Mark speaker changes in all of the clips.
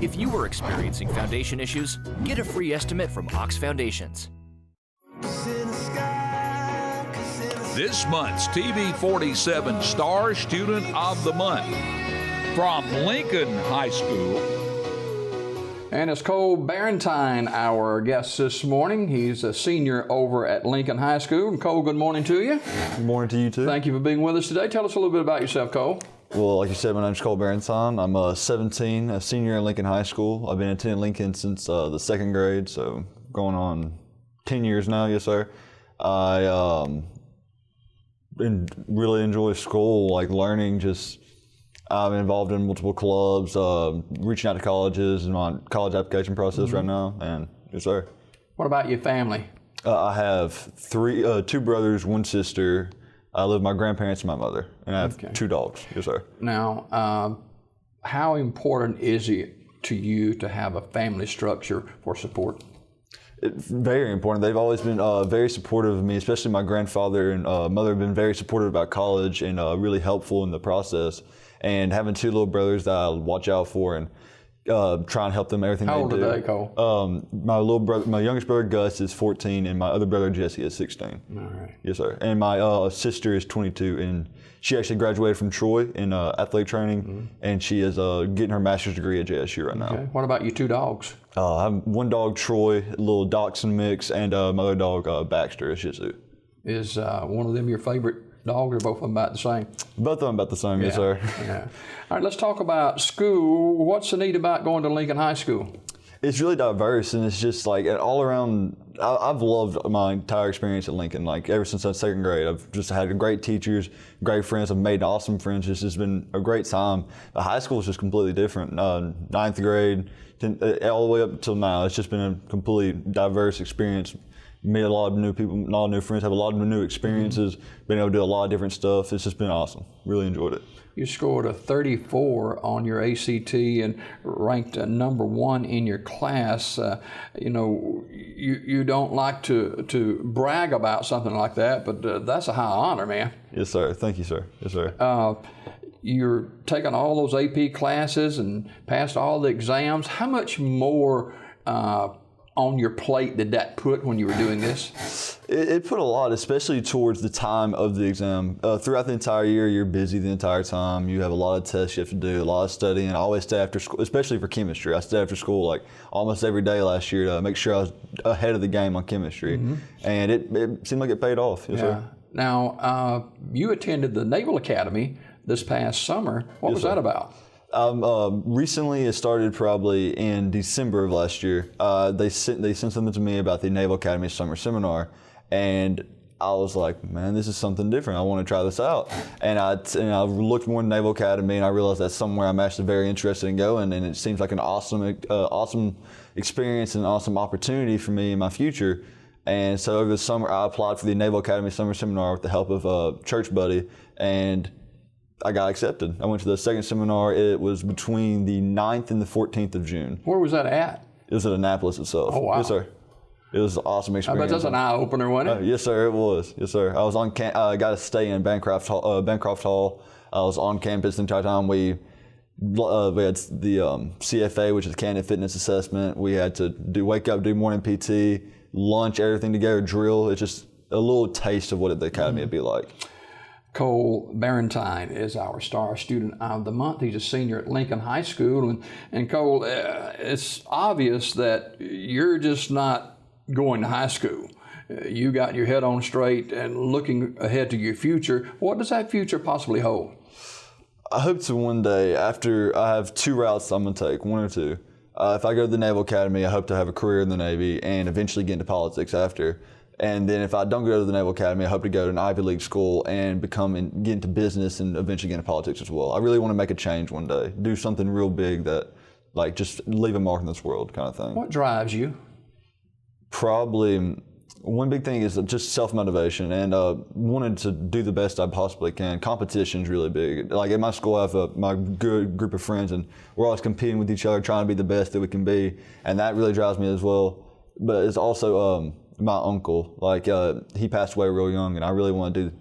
Speaker 1: If you are experiencing foundation issues, get a free estimate from Ox Foundations.
Speaker 2: This month's TV 47 Star Student of the Month from Lincoln High School.
Speaker 3: And it's Cole Barrentine, our guest this morning. He's a senior over at Lincoln High School. And Cole, good morning to you.
Speaker 4: Good morning to you too.
Speaker 3: Thank you for being with us today. Tell us a little bit about yourself, Cole.
Speaker 4: Well, like you said, my name's Cole Barrentine. I'm 17, a senior at Lincoln High School. I've been attending Lincoln since the second grade, so going on 10 years now, yes sir. I really enjoy school, like learning. I'm involved in multiple clubs, reaching out to colleges and my college application process right now, and yes sir.
Speaker 3: What about your family?
Speaker 4: I have two brothers, one sister. I live with my grandparents and my mother, and I have 2 dogs, yes sir.
Speaker 3: Now, how important is it to you to have a family structure for support?
Speaker 4: It's very important. They've always been very supportive of me, especially my grandfather and mother have been very supportive about college and really helpful in the process. And having 2 little brothers that I watch out for and try and help them everything they do.
Speaker 3: How old are they, Cole?
Speaker 4: My youngest brother Gus is 14, and my other brother Jesse is 16.
Speaker 3: All right.
Speaker 4: Yes, sir. And my sister is 22, and she actually graduated from Troy in athletic training, and she is getting her master's degree at JSU right now.
Speaker 3: Okay. What about your 2 dogs?
Speaker 4: I have one dog, Troy, a little dachshund mix, and my other dog, Baxter, a Shih Tzu.
Speaker 3: Is one of them your favorite dog, or both of them about the same?
Speaker 4: Both of them about the same, yes, sir.
Speaker 3: Yeah. All right, let's talk about school. What's so neat about going to Lincoln High School?
Speaker 4: It's really diverse, and it's just like all around. I've loved my entire experience at Lincoln. Like ever since second grade, I've just had great teachers, great friends. I've made awesome friends. It's just been a great time. The high school is just completely different. 9th grade, all the way up until now, it's just been a completely diverse experience. Made a lot of new people, a lot of new friends, have a lot of new experiences, been able to do a lot of different stuff. It's just been awesome. Really enjoyed it.
Speaker 3: You scored a 34 on your ACT and ranked number 1 in your class. You don't like to brag about something like that, but that's a high honor, man.
Speaker 4: Yes, sir. Thank you, sir. Yes, sir.
Speaker 3: You're taking all those AP classes and passed all the exams. How much more on your plate did that put when you were doing this?
Speaker 4: It put a lot, especially towards the time of the exam. Throughout the entire year, you're busy the entire time. You have a lot of tests you have to do, a lot of studying. I always stay after school, especially for chemistry. I stayed after school like almost every day last year to make sure I was ahead of the game on chemistry. And it seemed like it paid off. Yes, sir.
Speaker 3: Now, you attended the Naval Academy this past summer. What was that about?
Speaker 4: Recently, it started probably in December of last year. They sent something to me about the Naval Academy Summer Seminar, and I was like, man, this is something different. I want to try this out. And I looked more into Naval Academy, and I realized that's somewhere I'm actually very interested in going, and it seems like an awesome experience and awesome opportunity for me in my future. And so over the summer, I applied for the Naval Academy Summer Seminar with the help of a church buddy, and I got accepted. I went to the second seminar. It was between the 9th and the 14th of June.
Speaker 3: Where was that at?
Speaker 4: It was at Annapolis itself.
Speaker 3: Oh, wow.
Speaker 4: Yes, sir. It was an awesome experience.
Speaker 3: I bet that's an eye-opener, wasn't it?
Speaker 4: Yes, sir, it was. Yes, sir. I was on I got to stay in Bancroft Hall. I was on campus the entire time. We had the CFA, which is Candidate Fitness Assessment. We had to wake up, do morning PT, lunch, everything together, drill. It's just a little taste of what the academy would be like.
Speaker 3: Cole Barrentine is our Star Student of the Month. He's a senior at Lincoln High School. And Cole, it's obvious that you're just not going to high school. You got your head on straight and looking ahead to your future. What does that future possibly hold?
Speaker 4: I hope to one day, after I have 2 routes I'm going to take, 1 or 2. If I go to the Naval Academy, I hope to have a career in the Navy and eventually get into politics after. And then if I don't go to the Naval Academy, I hope to go to an Ivy League school and get into business and eventually get into politics as well. I really want to make a change one day, do something real big that, like, just leave a mark in this world kind of thing.
Speaker 3: What drives you?
Speaker 4: Probably one big thing is just self-motivation and wanting to do the best I possibly can. Competition's really big. Like at my school, I have my good group of friends, and we're always competing with each other, trying to be the best that we can be, and that really drives me as well. But it's also my uncle. Like he passed away real young, and I really want to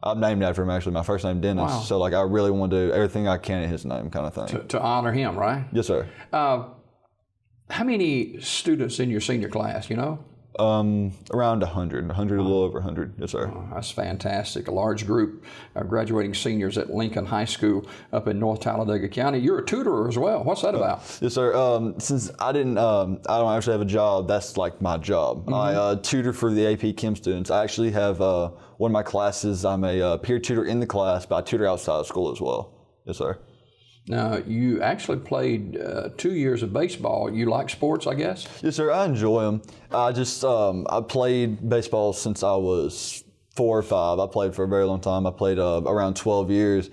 Speaker 4: I'm named after him, actually. My first name, Dennis.
Speaker 3: Wow.
Speaker 4: So, like, I really want to do everything I can in his name, kind of thing.
Speaker 3: To honor him, right?
Speaker 4: Yes, sir.
Speaker 3: How many students in your senior class, you know?
Speaker 4: Around 100, a little over 100. Yes, sir.
Speaker 3: That's fantastic. A large group of graduating seniors at Lincoln High School up in North Talladega County. You're a tutor as well. What's that about?
Speaker 4: Yes, sir. Since I don't actually have a job, that's like my job. I tutor for the AP Chem students. I actually have one of my classes. I'm a peer tutor in the class, but I tutor outside of school as well. Yes, sir.
Speaker 3: Now, you actually played 2 years of baseball. You like sports, I guess?
Speaker 4: Yes, sir. I enjoy them. I played baseball since I was 4 or 5. I played for a very long time. I played around 12 years,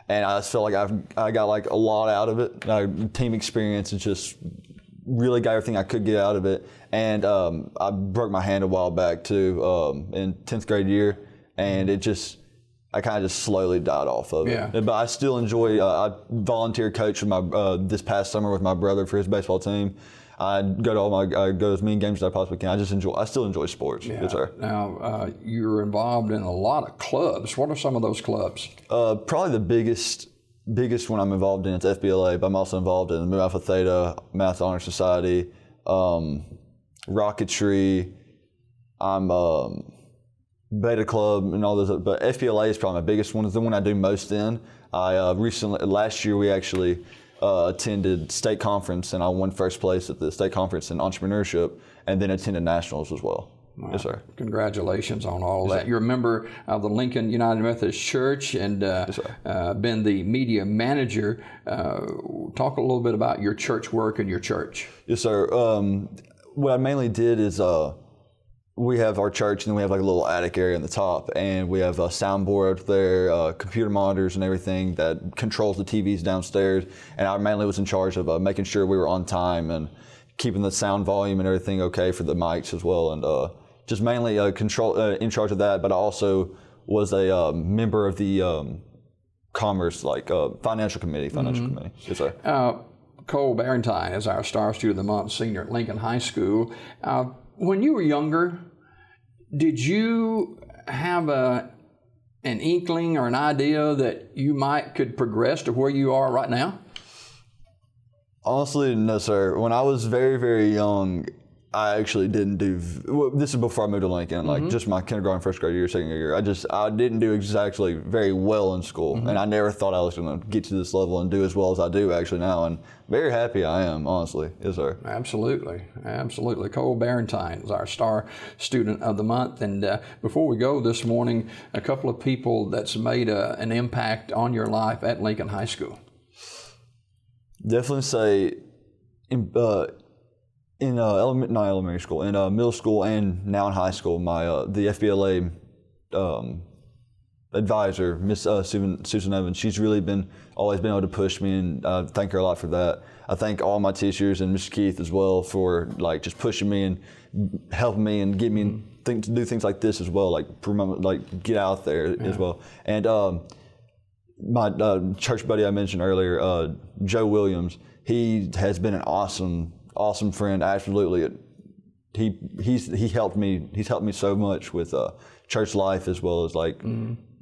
Speaker 4: and I just felt like I got like a lot out of it. Team experience and just really got everything I could get out of it. And I broke my hand a while back too in 10th grade year, and I kind of just slowly died off of it.
Speaker 3: Yeah.
Speaker 4: But I still enjoy, I volunteer coach with this past summer with my brother for his baseball team. I go to as many games as I possibly can. I still enjoy sports.
Speaker 3: Yeah.
Speaker 4: Yes, sir.
Speaker 3: Now, you're involved in a lot of clubs. What are some of those clubs?
Speaker 4: Probably the biggest one I'm involved in is FBLA, but I'm also involved in Mu Alpha Theta, Math Honor Society, Rocketry. I'm Beta Club and all those, but FBLA is probably my biggest one. It's the one I do most in. Last year we actually attended state conference, and I won first place at the state conference in entrepreneurship, and then attended nationals as well. Wow. Yes, sir.
Speaker 3: Congratulations on all that. You're a member of the Lincoln United Methodist Church and
Speaker 4: yes,
Speaker 3: been the media manager. Talk a little bit about your church work and your church.
Speaker 4: Yes, sir. What I mainly did is we have our church, and then we have like a little attic area in the top, and we have a soundboard there, computer monitors and everything that controls the TVs downstairs. And I mainly was in charge of making sure we were on time and keeping the sound volume and everything okay for the mics as well, and just mainly in charge of that. But I also was a member of the commerce, financial committee. Yes, sir.
Speaker 3: Cole Barrentine is our Star Student of the Month senior at Lincoln High School. When you were younger, did you have an inkling or an idea that you could progress to where you are right now?
Speaker 4: Honestly, no, sir. When I was very, very young, I actually didn't do. This is before I moved to Lincoln, just my kindergarten, first grade year, second year. I didn't do exactly very well in school, and I never thought I was going to get to this level and do as well as I do actually now. And very happy I am, honestly. Yes, sir.
Speaker 3: Absolutely, absolutely. Cole Barrentine is our Star Student of the Month. And before we go this morning, a couple of people that's made an impact on your life at Lincoln High School.
Speaker 4: Definitely say not elementary school, in middle school and now in high school, the FBLA advisor, Miss Susan Evans, she's really always been able to push me, and I thank her a lot for that. I thank all my teachers and Mr. Keith as well for just pushing me and helping me and getting me to do things like this as well, get out there as well. And my church buddy I mentioned earlier, Joe Williams, he has been an awesome friend. Absolutely, he helped me. He's helped me so much with church life as well as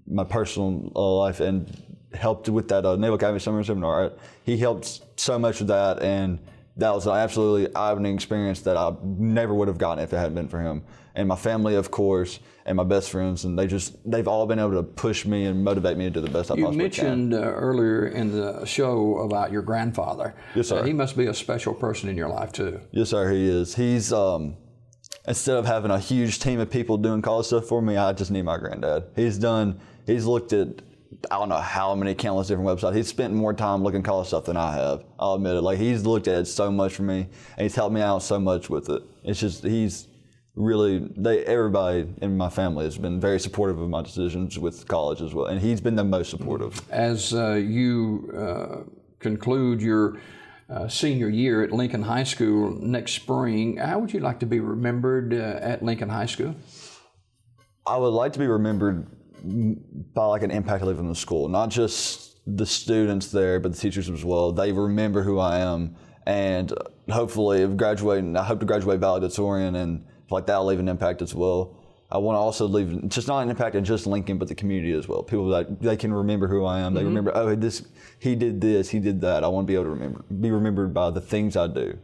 Speaker 4: my personal life, and helped with that Naval Academy summer seminar. He helped so much with that, and that was an absolutely eye-opening experience that I never would have gotten if it hadn't been for him. And my family, of course, and my best friends, and they've all been able to push me and motivate me to do the best I possibly can.
Speaker 3: You mentioned earlier in the show about your grandfather.
Speaker 4: Yes, sir.
Speaker 3: He must be a special person in your life, too.
Speaker 4: Yes, sir, he is. He's, instead of having a huge team of people doing college stuff for me, I just need my granddad. He's looked at, I don't know how many countless different websites. He's spent more time looking at college stuff than I have. I'll admit it. He's looked at it so much for me, and he's helped me out so much with it. It's just, everybody in my family has been very supportive of my decisions with college as well, and he's been the most supportive.
Speaker 3: As you conclude your senior year at Lincoln High School next spring, how would you like to be remembered at Lincoln High School?
Speaker 4: I would like to be remembered by an impact I leave in the school, not just the students there, but the teachers as well. They remember who I am, and hopefully I hope to graduate valedictorian, and like that, I'll leave an impact as well. I want to also leave just not an impact in just Lincoln, but the community as well. People that they can remember who I am. They remember, oh, he did this, he did that. I want to be able to be remembered by the things I do.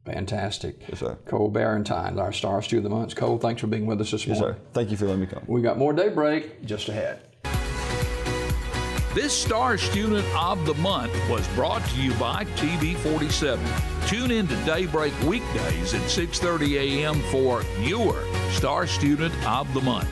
Speaker 3: Fantastic.
Speaker 4: Yes, sir.
Speaker 3: Cole Barrentine, our Star Student of the Month. Cole, thanks for being with us this
Speaker 4: Yes,
Speaker 3: morning.
Speaker 4: sir. Thank you for letting me come.
Speaker 3: We got more Daybreak just ahead.
Speaker 2: This Star Student of the Month was brought to you by TV47. Tune in to Daybreak weekdays at 6:30 a.m. for your Star Student of the Month.